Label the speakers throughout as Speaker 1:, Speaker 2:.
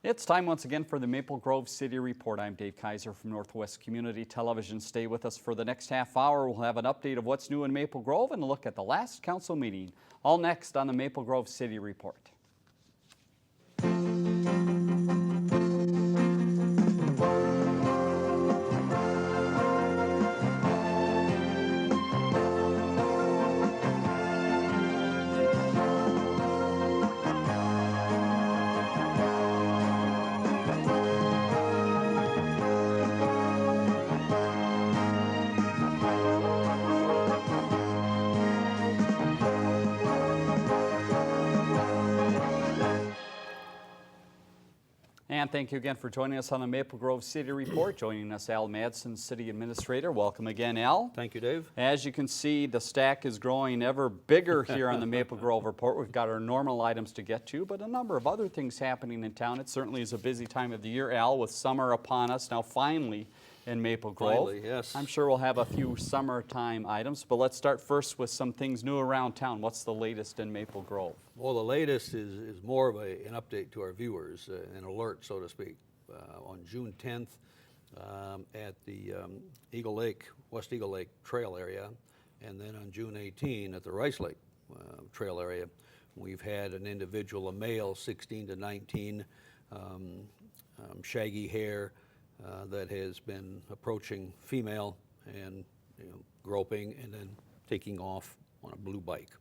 Speaker 1: It's time once again for the Maple Grove City Report. I'm Dave Kaiser from Northwest Community Television. Stay with us for the next half hour. We'll have an update of what's new in Maple Grove and a look at the last council meeting. All next on the Maple Grove City Report. And thank you again for joining us on the Maple Grove City Report. Joining us, Al Madsen, City Administrator. Welcome again, Al.
Speaker 2: Thank you, Dave.
Speaker 1: As you can see, the stack is growing ever bigger here on the Maple Grove Report. We've got our normal items to get to, but a number of other things happening in town. It certainly is a busy time of the year, Al, with summer upon us now finally in Maple Grove.
Speaker 2: Finally, yes.
Speaker 1: I'm sure we'll have a few summertime items, but let's start first with some things new around town. What's the latest in Maple Grove?
Speaker 2: Well, the latest is more of an update to our viewers, an alert, so to speak. On June 10th at the West Eagle Lake Trail area, and then on June 18 at the Rice Lake Trail area, we've had an individual, a male, 16 to 19, shaggy hair, that has been approaching female and groping and then taking off on a blue bike.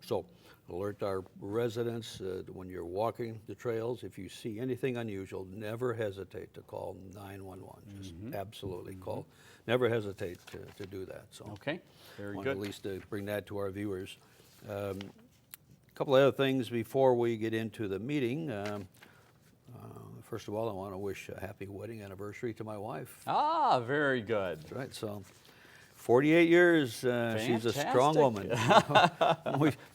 Speaker 2: So alert our residents when you're walking the trails, if you see anything unusual, never hesitate to call 911. Just absolutely call. Never hesitate to do that. So
Speaker 1: okay, very good.
Speaker 2: At least to bring that to our viewers. A couple of other things before we get into the meeting. First of all, I want to wish a happy wedding anniversary to my wife.
Speaker 1: Ah, very good.
Speaker 2: That's right. So 48 years, she's a strong woman.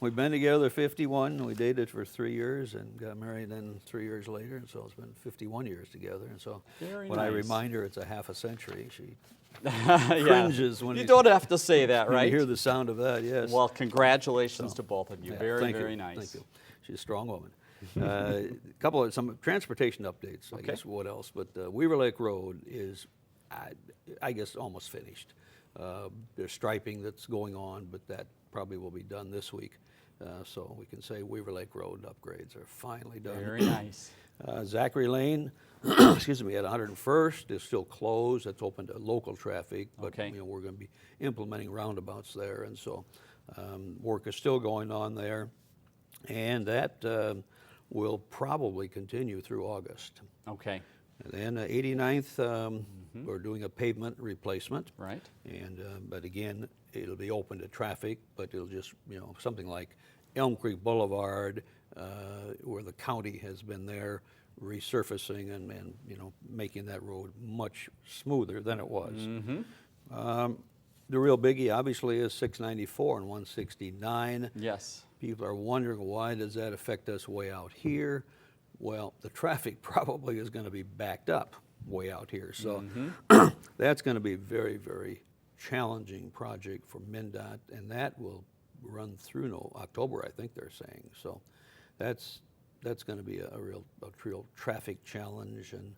Speaker 2: We've been together 51. We dated for 3 years and got married then 3 years later. And so it's been 51 years together. And so when I remind her it's a half a century, she cringes when
Speaker 1: you don't have to say that, right?
Speaker 2: You hear the sound of that, yes.
Speaker 1: Well, congratulations to both of you.
Speaker 2: Yeah,
Speaker 1: very nice.
Speaker 2: Thank you. She's a strong woman. Some transportation updates, I guess, what else? But Weaver Lake Road is, I guess, almost finished. There's striping that's going on, but that probably will be done this week. So we can say Weaver Lake Road upgrades are finally done.
Speaker 1: Very nice.
Speaker 2: Zachary Lane, excuse me, at 101st is still closed. It's open to local traffic, but we're going to be implementing roundabouts there, and so work is still going on there, and that will probably continue through August.
Speaker 1: Okay.
Speaker 2: And then 89th, we're doing a pavement replacement.
Speaker 1: Right.
Speaker 2: And but again, it'll be open to traffic, but it'll just something like Elm Creek Boulevard, where the county has been there resurfacing and making that road much smoother than it was. The real biggie, obviously, is 694 and 169.
Speaker 1: Yes. People
Speaker 2: are wondering, why does that affect us way out here? Well, the traffic probably is going to be backed up way out here. So that's going to be a very, very challenging project for MnDOT, and that will run through October, I think they're saying. So that's going to be a real traffic challenge. And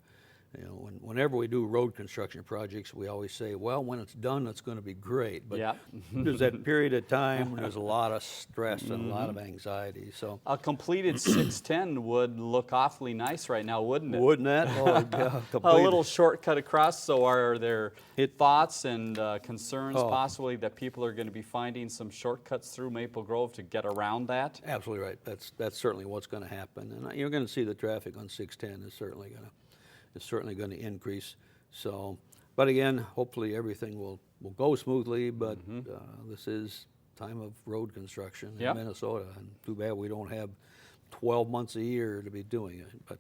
Speaker 2: whenever we do road construction projects, we always say, well, when it's done, it's going to be great. But there's that period of time when there's a lot of stress and a lot of anxiety. So
Speaker 1: a completed 610 would look awfully nice right now, wouldn't it?
Speaker 2: Wouldn't that? Oh, yeah,
Speaker 1: a little shortcut across. So are there thoughts and concerns possibly that people are going to be finding some shortcuts through Maple Grove to get around that?
Speaker 2: Absolutely right. That's certainly what's going to happen. And you're going to see the traffic on 610 is certainly going to increase. So, but again, hopefully everything will go smoothly, but this is time of road construction in Minnesota, and too bad we don't have 12 months a year to be doing it, but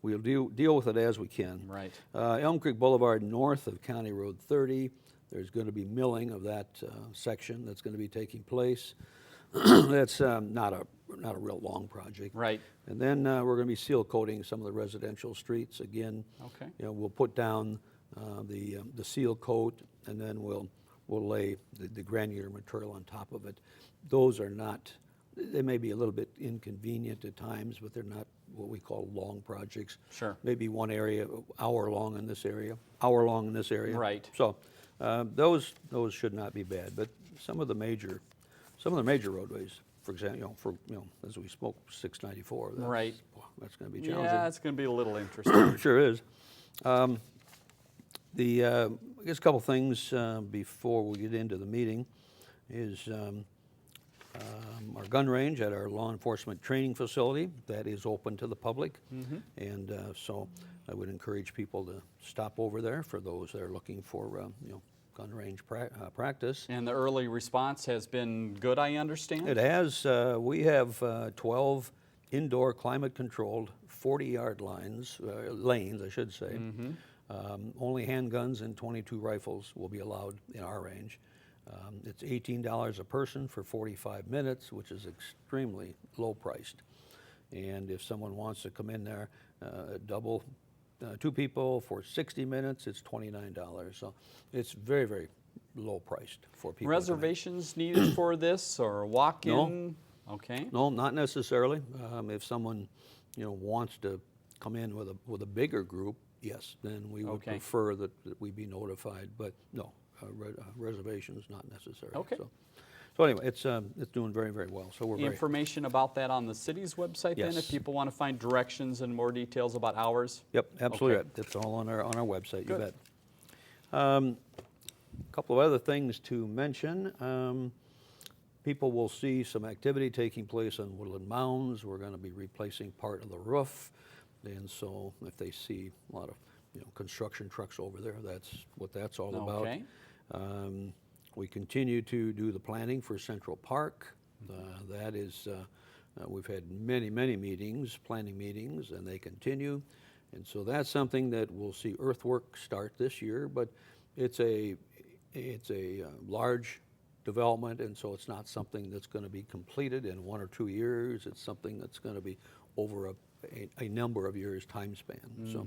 Speaker 2: we'll deal with it as we can.
Speaker 1: Right.
Speaker 2: Elm Creek Boulevard north of County Road 30, there's going to be milling of that section that's going to be taking place. That's not a real long project.
Speaker 1: Right.
Speaker 2: And then we're going to be seal coating some of the residential streets again.
Speaker 1: Okay.
Speaker 2: We'll put down the seal coat, and then we'll lay the granular material on top of it. Those are not. They may be a little bit inconvenient at times, but they're not what we call long projects.
Speaker 1: Sure.
Speaker 2: Maybe one area, hour long in this area, hour long in this area.
Speaker 1: Right.
Speaker 2: So those should not be bad. But some of the major roadways, for example, as we spoke, 694.
Speaker 1: Right.
Speaker 2: That's going to be challenging.
Speaker 1: Yeah, it's going to be a little interesting.
Speaker 2: Sure is. I guess a couple things before we get into the meeting is our gun range at our law enforcement training facility that is open to the public, and so I would encourage people to stop over there for those that are looking for gun range practice.
Speaker 1: And the early response has been good, I understand?
Speaker 2: It has. We have 12 indoor climate-controlled 40-yard lanes, I should say. Only handguns and 22 rifles will be allowed in our range. It's $18 a person for 45 minutes, which is extremely low-priced. And if someone wants to come in there, double two people for 60 minutes, it's $29. So it's very, very low-priced for people.
Speaker 1: Reservations needed for this, or walk-in?
Speaker 2: No.
Speaker 1: Okay.
Speaker 2: No, not necessarily. If someone wants to come in with a bigger group, yes, then we would prefer that we be notified. But no, reservations not necessary.
Speaker 1: Okay.
Speaker 2: So anyway, it's doing very, very well. So we're
Speaker 1: Information about that on the city's website then,
Speaker 2: Yes.
Speaker 1: if people want to find directions and more details about hours?
Speaker 2: Yep, absolutely.
Speaker 1: Okay.
Speaker 2: Right. It's all on our website.
Speaker 1: Good.
Speaker 2: You bet. A couple of other things to mention. People will see some activity taking place on Woodland Mounds. We're going to be replacing part of the roof, and so if they see a lot of construction trucks over there, that's what that's all about.
Speaker 1: Okay.
Speaker 2: We continue to do the planning for Central Park. That is, we've had many meetings, planning meetings, and they continue. And so that's something that we'll see earthwork start this year, but it's a large development, and so it's not something that's going to be completed in 1 or 2 years. It's something that's going to be over a number of years time span. So.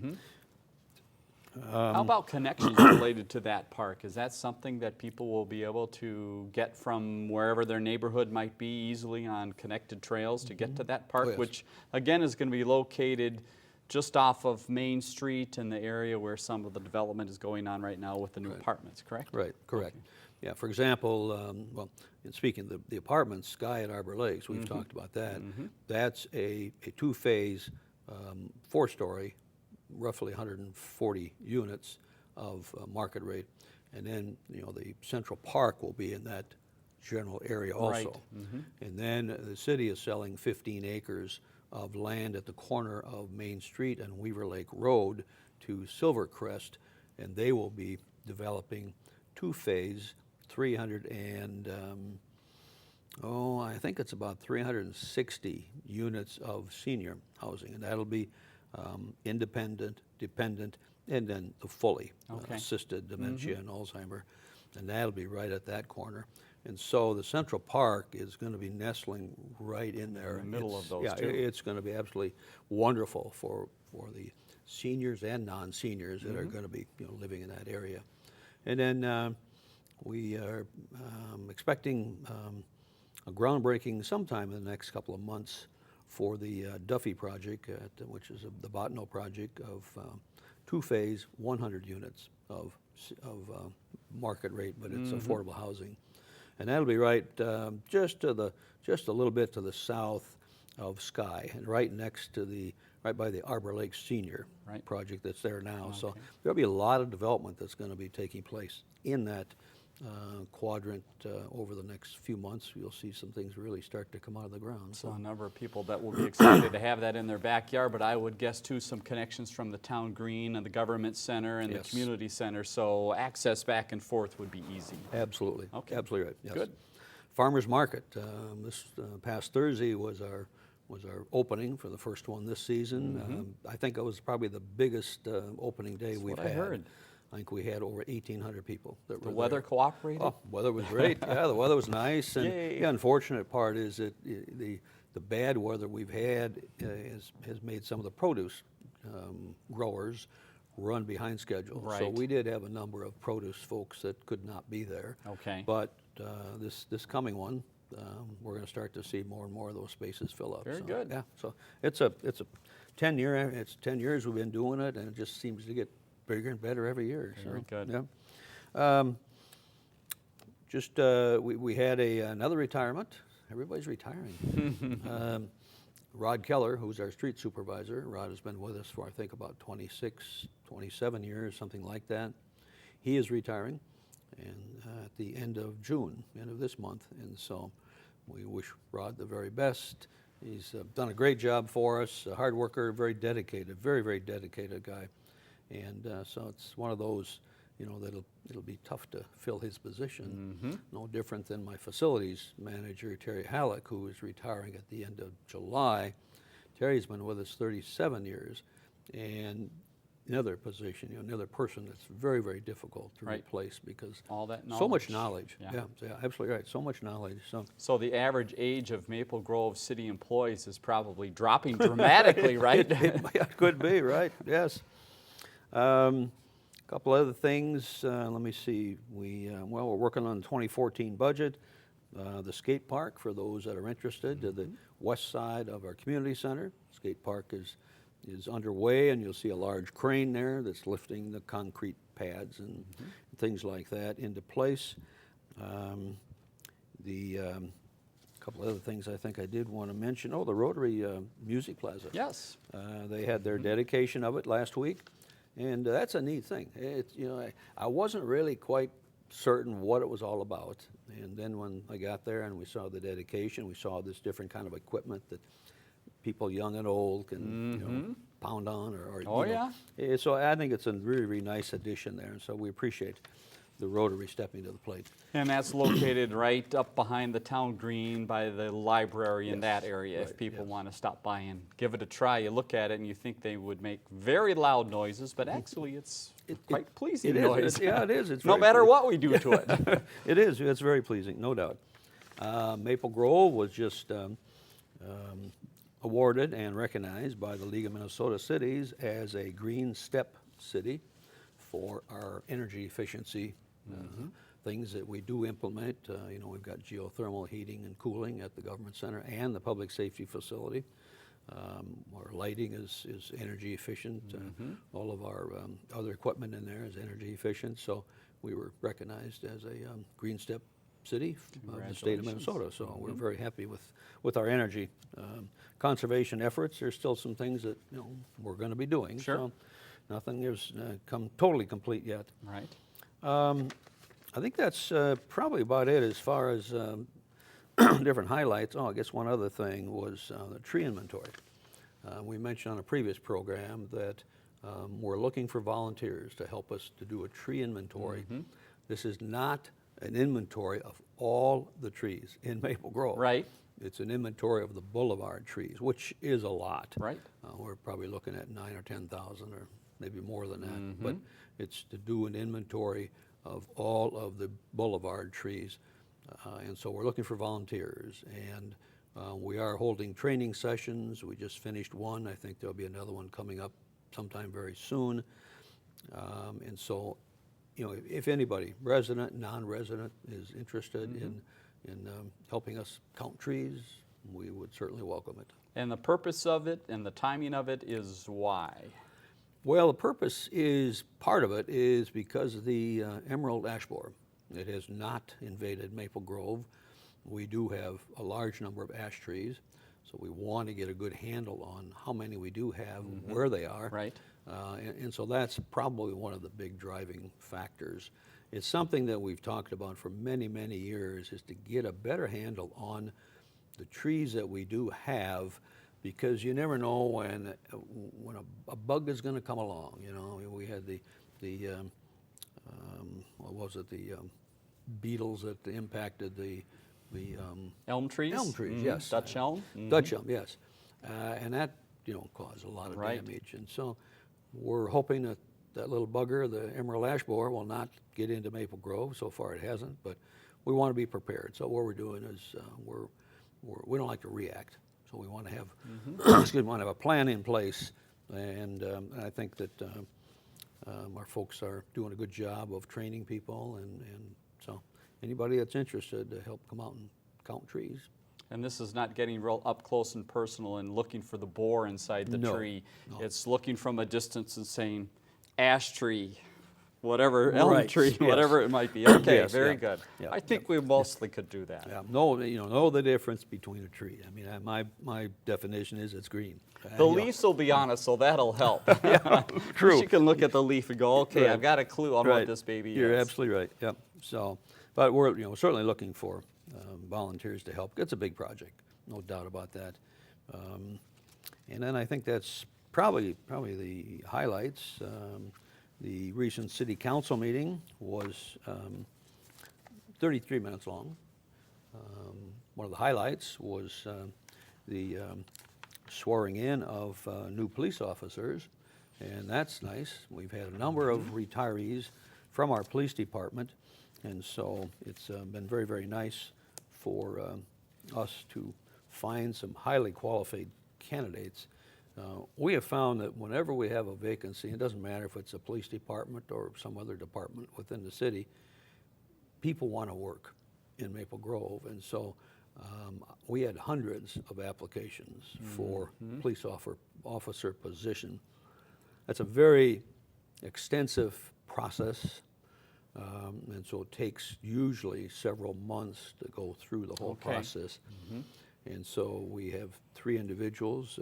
Speaker 1: How about connections related to that park? Is that something that people will be able to get from wherever their neighborhood might be easily on connected trails to get to that park,
Speaker 2: Oh, yes.
Speaker 1: which again is going to be located just off of Main Street in the area where some of the development is going on right now with the new apartments, correct?
Speaker 2: Right, correct. Yeah, for example, well, in speaking of the apartments, Sky at Arbor Lakes, we've talked about that. That's a two-phase, 4-story, roughly 140 units of market rate. And then, the Central Park will be in that general area also.
Speaker 1: Right.
Speaker 2: And then the city is selling 15 acres of land at the corner of Main Street and Weaver Lake Road to Silvercrest, and they will be developing two-phase, I think it's about 360 units of senior housing, and that'll be independent, dependent, and then the fully assisted dementia and Alzheimer, and that'll be right at that corner. And so the Central Park is going to be nestling right in there.
Speaker 1: In the middle of those
Speaker 2: yeah,
Speaker 1: two.
Speaker 2: It's going to be absolutely wonderful for the seniors and non-seniors that are going to be living in that area. And then we are expecting a groundbreaking sometime in the next couple of months for the Duffy project, which is the Botno project of two-phase, 100 units of market rate, but it's affordable housing, and that'll be right just a little bit to the south of Sky, and right by the Arbor Lake Senior project that's there now. So there'll be a lot of development that's going to be taking place in that quadrant over the next few months. You'll see some things really start to come out of the ground.
Speaker 1: So a number of people that will be excited to have that in their backyard, but I would guess too some connections from the town green and the government center and the community center, so access back and forth would be easy.
Speaker 2: Absolutely.
Speaker 1: Okay.
Speaker 2: Absolutely right. Yes.
Speaker 1: Good.
Speaker 2: Farmers Market. This past Thursday was our opening for the first one this season. I think it was probably the biggest opening day we've had.
Speaker 1: What I heard.
Speaker 2: I think we had over 1,800 people that were
Speaker 1: The weather cooperated?
Speaker 2: Oh, weather was great. Yeah, the weather was nice. And
Speaker 1: Yay.
Speaker 2: the unfortunate part is that the bad weather we've had has made some of the produce growers run behind schedule. So
Speaker 1: Right.
Speaker 2: we did have a number of produce folks that could not be there.
Speaker 1: Okay.
Speaker 2: But this coming one, we're going to start to see more and more of those spaces fill up.
Speaker 1: Very
Speaker 2: So,
Speaker 1: good.
Speaker 2: Yeah, so it's a 10-year. It's 10 years we've been doing it, and it just seems to get bigger and better every year.
Speaker 1: Very good.
Speaker 2: Yeah. We had another retirement. Everybody's retiring. Rod Keller, who's our street supervisor. Rod has been with us for, I think, about 26, 27 years, something like that. He is retiring and at the end of June, end of this month. And so we wish Rod the very best. He's done a great job for us, a hard worker, very dedicated, very, very dedicated guy. And so it's one of those, that it'll be tough to fill his position. No different than my facilities manager, Terry Halleck, who is retiring at the end of July. Terry's been with us 37 years, and another position, another person that's very, very difficult to replace because
Speaker 1: all that knowledge.
Speaker 2: So much knowledge.
Speaker 1: Yeah.
Speaker 2: Yeah, absolutely right. So much knowledge.
Speaker 1: So the average age of Maple Grove city employees is probably dropping dramatically, right?
Speaker 2: It could be, right? Yes. Couple other things. Let me see. We're working on the 2014 budget. The skate park, for those that are interested, to the west side of our community center. Skate park is underway, and you'll see a large crane there that's lifting the concrete pads and things like that into place. Couple other things I think I did want to mention. Oh, the Rotary Music Plaza.
Speaker 1: Yes.
Speaker 2: They had their dedication of it last week. And that's a neat thing. I wasn't really quite certain what it was all about. And then when I got there and we saw the dedication, we saw this different kind of equipment that people young and old can pound on. So I think it's a really, really nice addition there. And so we appreciate the Rotary stepping to the plate.
Speaker 1: And that's located right up behind the town green by the library in that area. If people want to stop by and give it a try, you look at it and you think they would make very loud noises, but actually it's quite pleasing noise.
Speaker 2: It is. It's
Speaker 1: no matter what we do to it.
Speaker 2: It is. It's very pleasing, no doubt. Maple Grove was just awarded and recognized by the League of Minnesota Cities as a Green Step City for our energy efficiency things that we do implement. We've got geothermal heating and cooling at the government center and the public safety facility. Our lighting is energy efficient. All of our other equipment in there is energy efficient. So we were recognized as a Green Step City of the state of Minnesota. So we're very happy with our energy conservation efforts. There's still some things that we're going to be doing.
Speaker 1: Sure.
Speaker 2: So nothing has come totally complete yet.
Speaker 1: Right.
Speaker 2: I think that's probably about it as far as different highlights. Oh, I guess one other thing was the tree inventory. We mentioned on a previous program that we're looking for volunteers to help us to do a tree inventory. This is not an inventory of all the trees in Maple Grove.
Speaker 1: Right.
Speaker 2: It's an inventory of the boulevard trees, which is a lot.
Speaker 1: Right.
Speaker 2: We're probably looking at 9,000 or 10,000 or maybe more than that. But it's to do an inventory of all of the boulevard trees. And so we're looking for volunteers. And we are holding training sessions. We just finished one. I think there'll be another one coming up sometime very soon. And so, if anybody, resident, non-resident, is interested in helping us count trees, we would certainly welcome it.
Speaker 1: And the purpose of it and the timing of it is why?
Speaker 2: Well, the purpose is, part of it is because of the emerald ash borer. It has not invaded Maple Grove. We do have a large number of ash trees, so we want to get a good handle on how many we do have, where they are.
Speaker 1: Right.
Speaker 2: And so that's probably one of the big driving factors. It's something that we've talked about for many, many years, is to get a better handle on the trees that we do have, because you never know when a bug is going to come along. We had the what was it, the beetles that impacted the
Speaker 1: elm trees?
Speaker 2: Elm trees, yes.
Speaker 1: Dutch elm?
Speaker 2: Dutch elm, yes. And that caused a lot of damage. And so we're hoping that that little bugger, the emerald ash borer, will not get into Maple Grove. So far it hasn't, but we want to be prepared. So what we're doing is we don't like to react. So we want to have we want to have a plan in place, and I think that our folks are doing a good job of training people, and so anybody that's interested to help come out and count trees.
Speaker 1: And this is not getting real up close and personal and looking for the boar inside the
Speaker 2: No,
Speaker 1: tree.
Speaker 2: no.
Speaker 1: It's looking from a distance and saying, ash tree, whatever, elm
Speaker 2: Right,
Speaker 1: tree,
Speaker 2: yes.
Speaker 1: whatever it might be. Okay,
Speaker 2: Yes,
Speaker 1: very
Speaker 2: yeah,
Speaker 1: good.
Speaker 2: yeah,
Speaker 1: I think we mostly could do that.
Speaker 2: Yeah, know the difference between a tree. I mean, my definition is it's green.
Speaker 1: The leaves will be on it, so that'll help.
Speaker 2: true.
Speaker 1: You can look at the leaf and go, okay,
Speaker 2: Right.
Speaker 1: I've got a clue on what this baby
Speaker 2: You're
Speaker 1: is.
Speaker 2: absolutely right. Yep. So, but we're certainly looking for volunteers to help. It's a big project, no doubt about that. And then I think that's probably the highlights. The recent city council meeting was 33 minutes long. One of the highlights was the swearing in of new police officers, and that's nice. We've had a number of retirees from our police department, and so it's been very, very nice for us to find some highly qualified candidates. We have found that whenever we have a vacancy, it doesn't matter if it's a police department or some other department within the city, people want to work in Maple Grove, and so we had hundreds of applications for police officer position. That's a very extensive process, and so it takes usually several months to go through the whole process. And so we have 3 individuals.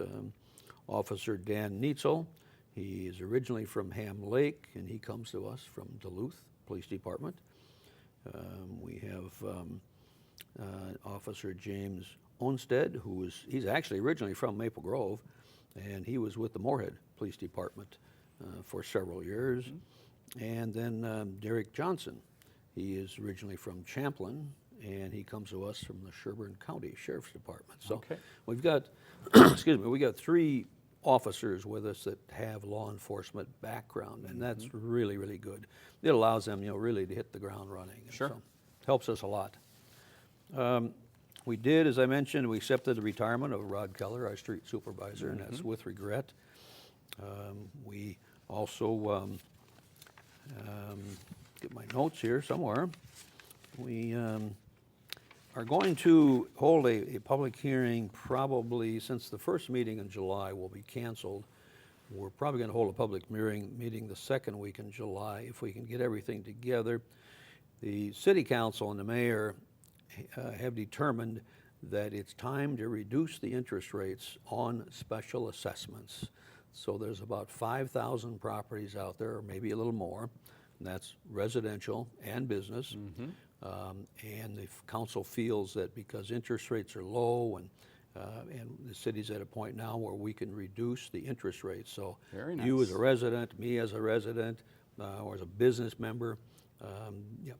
Speaker 2: Officer Dan Neitzel, he is originally from Ham Lake, and he comes to us from Duluth Police Department. We have Officer James Onstead, he's actually originally from Maple Grove, and he was with the Moorhead Police Department for several years. And then Derek Johnson, he is originally from Champlin, and he comes to us from the Sherburne County Sheriff's Department. So we've got, excuse me, we got 3 officers with us that have law enforcement background, and that's really, really good. It allows them, really to hit the ground running.
Speaker 1: Sure.
Speaker 2: So helps us a lot. We did, as I mentioned, we accepted the retirement of Rod Keller, our street supervisor, and that's with regret. We also, get my notes here somewhere. We are going to hold a public hearing probably, since the first meeting in July will be canceled. We're probably going to hold a public meeting the second week in July if we can get everything together. The city council and the mayor have determined that it's time to reduce the interest rates on special assessments. So there's about 5,000 properties out there, or maybe a little more, and that's residential and business. And the council feels that because interest rates are low and the city's at a point now where we can reduce the interest rates. So you as a resident, me as a resident, or as a business member,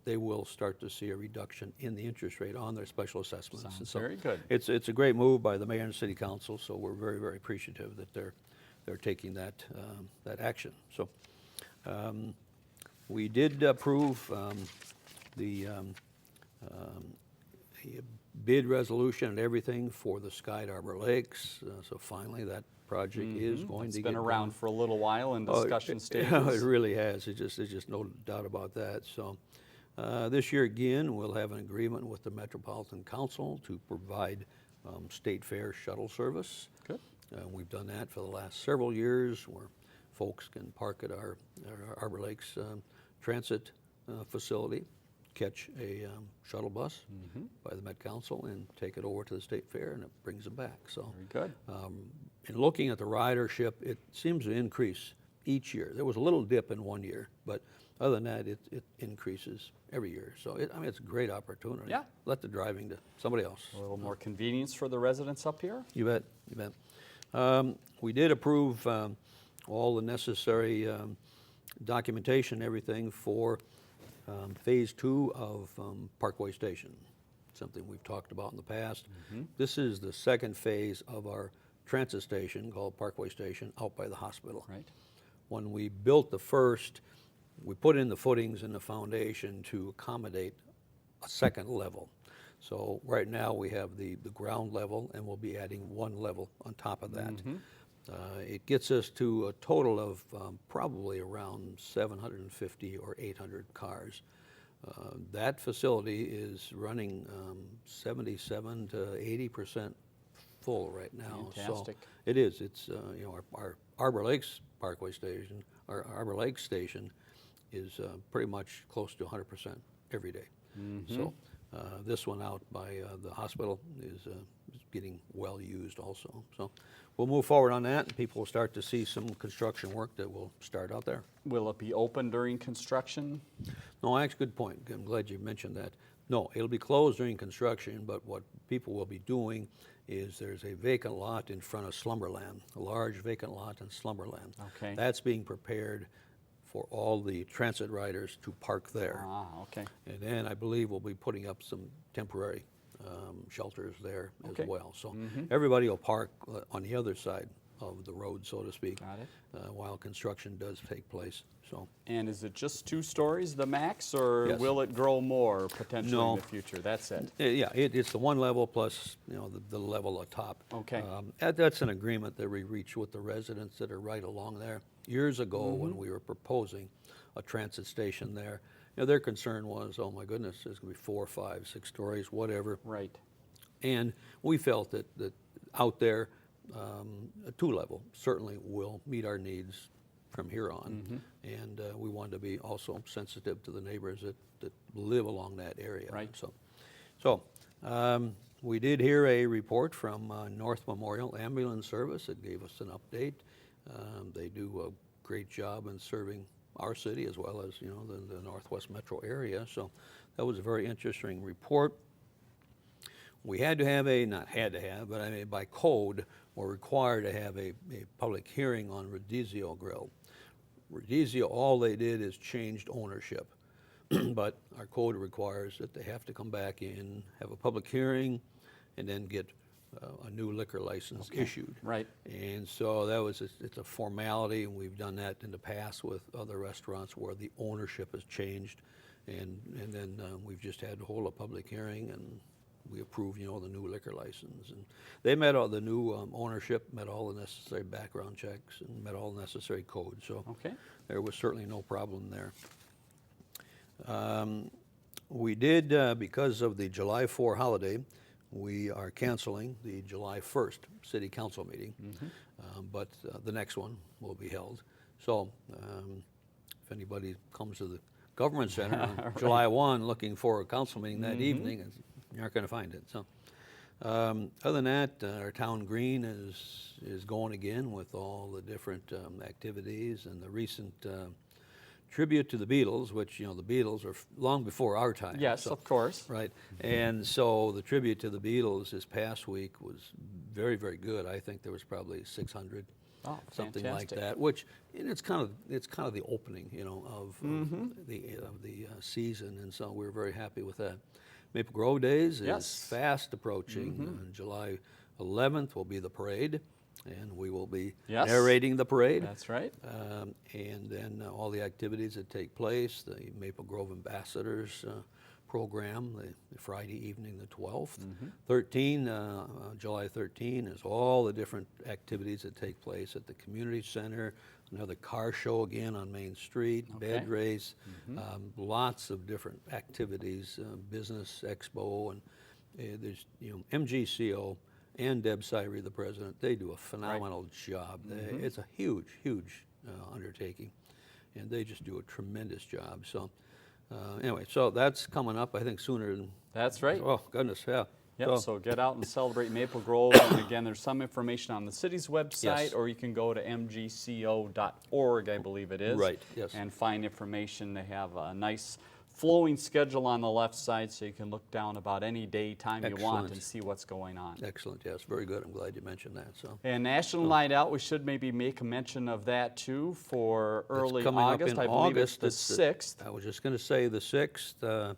Speaker 2: they will start to see a reduction in the interest rate on their special assessments.
Speaker 1: Sounds
Speaker 2: so
Speaker 1: very good.
Speaker 2: It's a great move by the mayor and city council, so we're very, very appreciative that they're taking that action. So we did approve the bid resolution and everything for the Sky Harbor Lakes. So finally, that project is going to get
Speaker 1: It's been around for a little while in discussion stages.
Speaker 2: It really has. There's just no doubt about that. So this year again, we'll have an agreement with the Metropolitan Council to provide state fair shuttle service.
Speaker 1: Good.
Speaker 2: We've done that for the last several years, where folks can park at our Harbor Lakes transit facility, catch a shuttle bus by the Met Council and take it over to the state fair, and it brings them back. So
Speaker 1: Very good.
Speaker 2: in looking at the ridership, it seems to increase each year. There was a little dip in one year, but other than that, it increases every year. So it's a great opportunity.
Speaker 1: Yeah.
Speaker 2: Let the driving to somebody else.
Speaker 1: A little more convenience for the residents up here.
Speaker 2: You bet. We did approve all the necessary documentation, everything for Phase 2 of Parkway Station, something we've talked about in the past. This is the second phase of our transit station called Parkway Station out by the hospital.
Speaker 1: Right.
Speaker 2: When we built the first, we put in the footings and the foundation to accommodate a second level. So right now we have the ground level, and we'll be adding one level on top of that. It gets us to a total of probably around 750 or 800 cars. That facility is running 77 to 80% full right now.
Speaker 1: Fantastic.
Speaker 2: So it is. It's our Arbor Lakes Parkway station, our Arbor Lakes station, is pretty much close to 100% every day. So this one out by the hospital is getting well used also. So we'll move forward on that, and people will start to see some construction work that will start out there.
Speaker 1: Will it be open during construction?
Speaker 2: No, actually, good point. I'm glad you mentioned that. No, it'll be closed during construction, but what people will be doing is there's a vacant lot in front of Slumberland, a large vacant lot in Slumberland.
Speaker 1: Okay.
Speaker 2: That's being prepared for all the transit riders to park there.
Speaker 1: Ah, okay.
Speaker 2: And then I believe we'll be putting up some temporary shelters there
Speaker 1: Okay.
Speaker 2: as well. So everybody will park on the other side of the road, so to speak,
Speaker 1: Got it.
Speaker 2: while construction does take place. So
Speaker 1: And is it just 2 stories, the max, or
Speaker 2: Yes.
Speaker 1: will it grow more potentially
Speaker 2: No.
Speaker 1: in the future? That's it.
Speaker 2: yeah, it's the one level plus the level atop.
Speaker 1: Okay.
Speaker 2: That's an agreement that we reached with the residents that are right along there. Years ago, when we were proposing a transit station there, their concern was, oh my goodness, there's going to be 4, 5, 6 stories, whatever.
Speaker 1: Right.
Speaker 2: And we felt that out there, a 2-level certainly will meet our needs from here on. And we wanted to be also sensitive to the neighbors that live along that area.
Speaker 1: Right.
Speaker 2: So we did hear a report from North Memorial Ambulance Service that gave us an update. They do a great job in serving our city as well as the Northwest Metro area. So that was a very interesting report. We had to have not had to have, but I mean by code, we're required to have a public hearing on Rodizio Grill. Rodizio, all they did is changed ownership. But our code requires that they have to come back in, have a public hearing, and then get a new liquor license issued.
Speaker 1: Right.
Speaker 2: And so it's a formality, and we've done that in the past with other restaurants where the ownership has changed, and then we've just had to hold a public hearing, and we approved, the new liquor license. And they met all the new ownership, met all the necessary background checks, and met all the necessary codes. So
Speaker 1: Okay.
Speaker 2: there was certainly no problem there. We did, because of the July 4 holiday, we are canceling the July 1st city council meeting, but the next one will be held. So if anybody comes to the government center on
Speaker 1: Right.
Speaker 2: July 1 looking for a council meeting that evening, you aren't going to find it. So other than that, our town green is going again with all the different activities, and the recent tribute to the Beatles, which, the Beatles are long before our time.
Speaker 1: Yes,
Speaker 2: so-
Speaker 1: of course.
Speaker 2: Right, and so the tribute to the Beatles this past week was very, very good. I think there was probably 600,
Speaker 1: Oh,
Speaker 2: something like
Speaker 1: fantastic.
Speaker 2: that. Which, and it's kind of the opening, of the season, and so we're very happy with that. Maple Grove Days is
Speaker 1: Yes.
Speaker 2: fast approaching. July 11th will be the parade, and we will be
Speaker 1: Yes.
Speaker 2: narrating the parade.
Speaker 1: That's right.
Speaker 2: And then all the activities that take place, the Maple Grove Ambassadors program, the Friday evening, the 12th. 13, July 13 is all the different activities that take place at the community center, another car show again on Main Street, bed
Speaker 1: Okay.
Speaker 2: race, lots of different activities, business expo, and there's, MGCO and Deb Syrie, the president, they do a phenomenal job. It's a huge, huge undertaking, and they just do a tremendous job. So anyway, so that's coming up, I think, sooner than,
Speaker 1: That's right.
Speaker 2: oh, goodness, yeah.
Speaker 1: Yep, so get out and celebrate Maple Grove. And again, there's some information on the city's website,
Speaker 2: Yes.
Speaker 1: or you can go to mgco.org, I believe it is.
Speaker 2: Right, yes.
Speaker 1: And find information. They have a nice flowing schedule on the left side, so you can look down about any day, time you want
Speaker 2: Excellent.
Speaker 1: and see what's going on.
Speaker 2: Excellent, yes, very good. I'm glad you mentioned that. So
Speaker 1: And National Night Out, we should maybe make a mention of that too for early
Speaker 2: coming up
Speaker 1: August.
Speaker 2: in
Speaker 1: I believe
Speaker 2: August.
Speaker 1: it's the 6th.
Speaker 2: I was just going to say the 6th.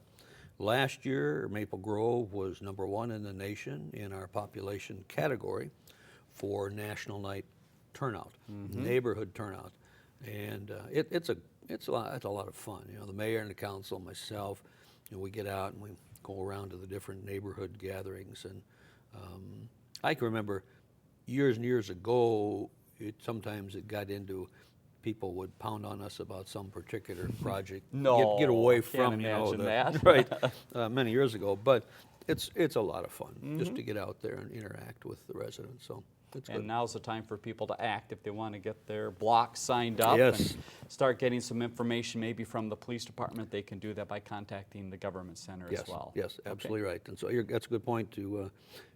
Speaker 2: Last year, Maple Grove was #1 in the nation in our population category for National Night turnout, neighborhood turnout, and it's a lot of fun. The mayor and the council, myself, we get out and we go around to the different neighborhood gatherings, and I can remember years and years ago, sometimes it got into people would pound on us about some particular project.
Speaker 1: No,
Speaker 2: get away
Speaker 1: I can't
Speaker 2: from
Speaker 1: imagine that.
Speaker 2: right many years ago. But it's a lot of fun just to get out there and interact with the residents. So it's good.
Speaker 1: And now's the time for people to act if they want to get their blocks signed up
Speaker 2: Yes.
Speaker 1: and start getting some information maybe from the police department. They can do that by contacting the government center
Speaker 2: Yes,
Speaker 1: as well.
Speaker 2: yes,
Speaker 1: Okay.
Speaker 2: absolutely right. And so that's a good point to,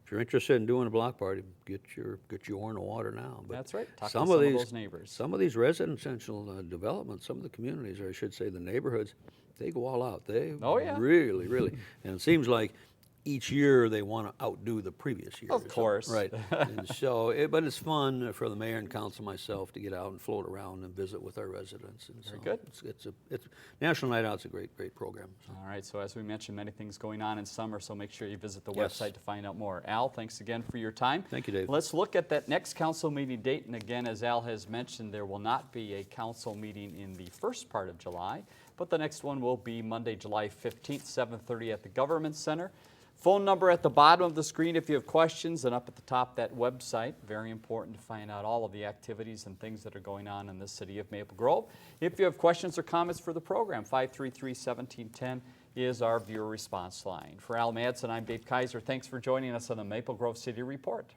Speaker 2: if you're interested in doing a block party, get your oar in the water now. But
Speaker 1: That's right. Talk to some of those neighbors.
Speaker 2: Some of these residential developments, some of the communities, or I should say the neighborhoods, they go all out. They
Speaker 1: Oh, yeah.
Speaker 2: really, really. And it seems like each year they want to outdo the previous year.
Speaker 1: Of course.
Speaker 2: Right. And so, but it's fun for the mayor and council, myself, to get out and float around and visit with our residents. And
Speaker 1: Very
Speaker 2: so
Speaker 1: good.
Speaker 2: It's National Night Out's a great program. So.
Speaker 1: All right, so as we mentioned, many things going on in summer, so make sure you visit the
Speaker 2: Yes.
Speaker 1: website to find out more. Al, thanks again for your time.
Speaker 2: Thank you, Dave.
Speaker 1: Let's look at that next council meeting date. And again, as Al has mentioned, there will not be a council meeting in the first part of July, but the next one will be Monday, July 15th, 7:30 at the Government Center. Phone number at the bottom of the screen if you have questions, and up at the top that website. Very important to find out all of the activities and things that are going on in the city of Maple Grove. If you have questions or comments for the program, 533-1710 is our viewer response line. For Al Madsen, I'm Dave Kaiser. Thanks for joining us on the Maple Grove City Report.